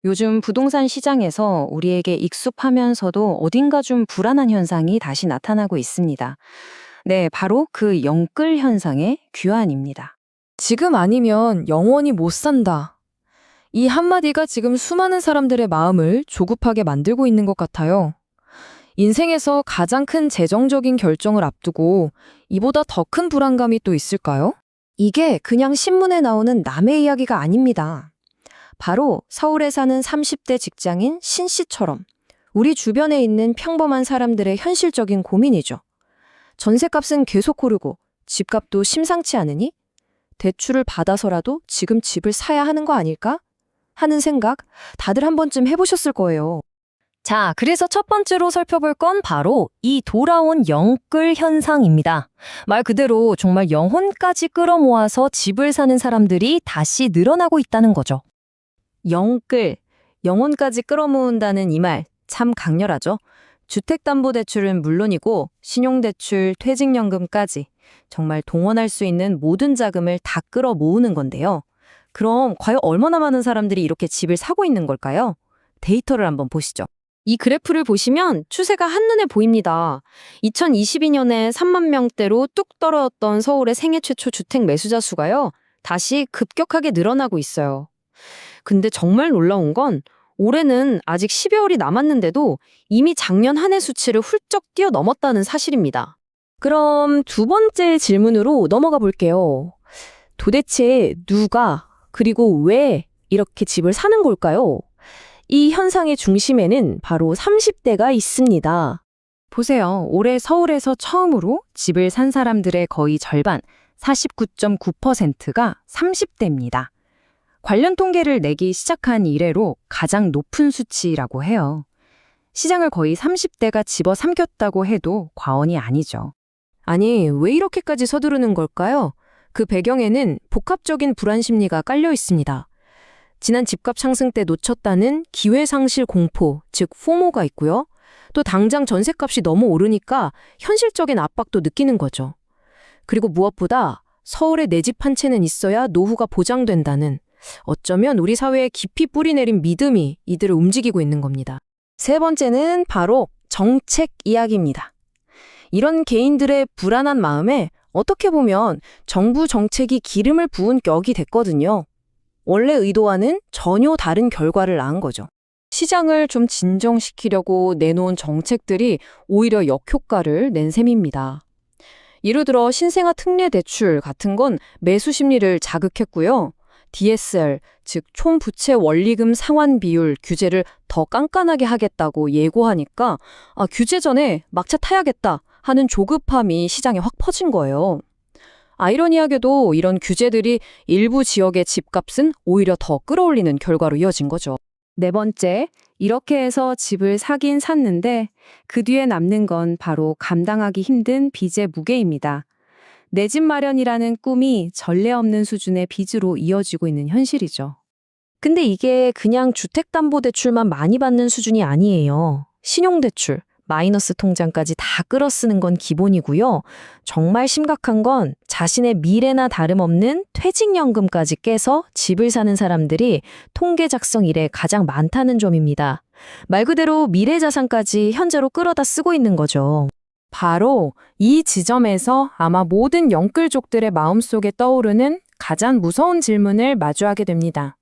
요즘 부동산 시장에서 우리에게 익숙하면서도 어딘가 좀 불안한 현상이 다시 나타나고 있습니다. 네, 바로 그 영끌 현상의 귀환입니다. 지금 아니면 영원히 못 산다. 이 한마디가 지금 수많은 사람들의 마음을 조급하게 만들고 있는 것 같아요. 인생에서 가장 큰 재정적인 결정을 앞두고 이보다 더 큰 불안감이 또 있을까요? 이게 그냥 신문에 나오는 남의 이야기가 아닙니다. 바로 서울에 사는 30대 직장인 신 씨처럼 우리 주변에 있는 평범한 사람들의 현실적인 고민이죠. 전셋값은 계속 오르고 집값도 심상치 않으니 대출을 받아서라도 지금 집을 사야 하는 거 아닐까? 하는 생각 다들 한 번쯤 해보셨을 거예요. 자, 그래서 첫 번째로 살펴볼 건 바로 이 돌아온 영끌 현상입니다. 말 그대로 정말 영혼까지 끌어모아서 집을 사는 사람들이 다시 늘어나고 있다는 거죠. 영끌, 영혼까지 끌어모은다는 이 말 참 강렬하죠. 주택담보대출은 물론이고 신용대출, 퇴직연금까지 정말 동원할 수 있는 모든 자금을 다 끌어모으는 건데요. 그럼 과연 얼마나 많은 사람들이 이렇게 집을 사고 있는 걸까요? 데이터를 한번 보시죠. 이 그래프를 보시면 추세가 한눈에 보입니다. 2022년에 3만 명대로 뚝 떨어졌던 서울의 생애 최초 주택 매수자 수가요, 다시 급격하게 늘어나고 있어요. 근데 정말 놀라운 건 올해는 아직 12월이 남았는데도 이미 작년 한 해 수치를 훌쩍 뛰어넘었다는 사실입니다. 그럼 두 번째 질문으로 넘어가 볼게요. 도대체 누가, 그리고 왜 이렇게 집을 사는 걸까요? 이 현상의 중심에는 바로 30대가 있습니다. 보세요. 올해 서울에서 처음으로 집을 산 사람들의 거의 절반, 49.9%가 30대입니다. 관련 통계를 내기 시작한 이래로 가장 높은 수치라고 해요. 시장을 거의 30대가 집어삼켰다고 해도 과언이 아니죠. 아니, 왜 이렇게까지 서두르는 걸까요? 그 배경에는 복합적인 불안 심리가 깔려 있습니다. 지난 집값 상승 때 놓쳤다는 기회상실 공포, 즉 포모가 있고요. 또 당장 전셋값이 너무 오르니까 현실적인 압박도 느끼는 거죠. 그리고 무엇보다 서울에 내 집 한 채는 있어야 노후가 보장된다는, 어쩌면 우리 사회에 깊이 뿌리내린 믿음이 이들을 움직이고 있는 겁니다. 세 번째는 바로 정책 이야기입니다. 이런 개인들의 불안한 마음에 어떻게 보면 정부 정책이 기름을 부은 격이 됐거든요. 원래 의도와는 전혀 다른 결과를 낳은 거죠. 시장을 좀 진정시키려고 내놓은 정책들이 오히려 역효과를 낸 셈입니다. 예를 들어 신생아 특례 대출 같은 건 매수 심리를 자극했고요. DSR, 즉 총부채 원리금 상환 비율 규제를 더 깐깐하게 하겠다고 예고하니까 규제 전에 막차 타야겠다 하는 조급함이 시장에 확 퍼진 거예요. 아이러니하게도 이런 규제들이 일부 지역의 집값은 오히려 더 끌어올리는 결과로 이어진 거죠. 네 번째, 이렇게 해서 집을 사긴 샀는데 그 뒤에 남는 건 바로 감당하기 힘든 빚의 무게입니다. 내 집 마련이라는 꿈이 전례 없는 수준의 빚으로 이어지고 있는 현실이죠. 근데 이게 그냥 주택담보대출만 많이 받는 수준이 아니에요. 신용대출, 마이너스 통장까지 다 끌어쓰는 건 기본이고요. 정말 심각한 건 자신의 미래나 다름없는 퇴직연금까지 깨서 집을 사는 사람들이 통계 작성 이래 가장 많다는 점입니다. 말 그대로 미래자산까지 현재로 끌어다 쓰고 있는 거죠. 바로 이 지점에서 아마 모든 영끌족들의 마음속에 떠오르는 가장 무서운 질문을 마주하게 됩니다.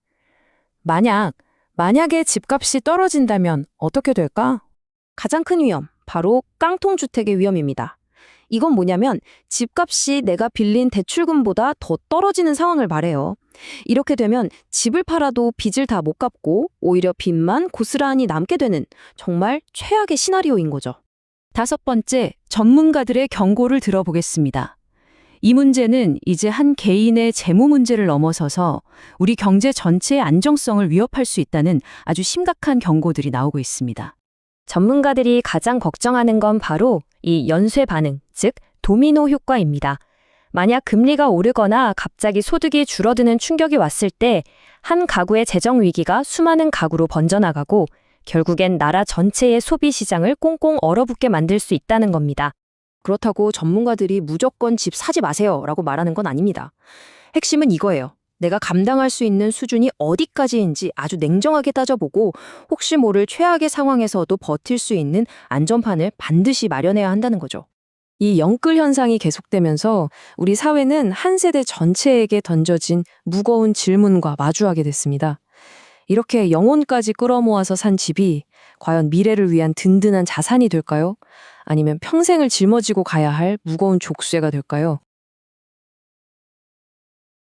만약에 집값이 떨어진다면 어떻게 될까? 가장 큰 위험, 바로 깡통주택의 위험입니다. 이건 뭐냐면 집값이 내가 빌린 대출금보다 더 떨어지는 상황을 말해요. 이렇게 되면 집을 팔아도 빚을 다 못 갚고 오히려 빚만 고스란히 남게 되는 정말 최악의 시나리오인 거죠. 다섯 번째, 전문가들의 경고를 들어보겠습니다. 이 문제는 이제 한 개인의 재무 문제를 넘어서서 우리 경제 전체의 안정성을 위협할 수 있다는 아주 심각한 경고들이 나오고 있습니다. 전문가들이 가장 걱정하는 건 바로 이 연쇄 반응, 즉 도미노 효과입니다. 만약 금리가 오르거나 갑자기 소득이 줄어드는 충격이 왔을 때 한 가구의 재정 위기가 수많은 가구로 번져나가고 결국엔 나라 전체의 소비 시장을 꽁꽁 얼어붙게 만들 수 있다는 겁니다. 그렇다고 전문가들이 무조건 집 사지 마세요 라고 말하는 건 아닙니다. 핵심은 이거예요. 내가 감당할 수 있는 수준이 어디까지인지 아주 냉정하게 따져보고 혹시 모를 최악의 상황에서도 버틸 수 있는 안전판을 반드시 마련해야 한다는 거죠. 이 영끌 현상이 계속되면서 우리 사회는 한 세대 전체에게 던져진 무거운 질문과 마주하게 됐습니다. 이렇게 영혼까지 끌어모아서 산 집이 과연 미래를 위한 든든한 자산이 될까요? 아니면 평생을 짊어지고 가야 할 무거운 족쇄가 될까요?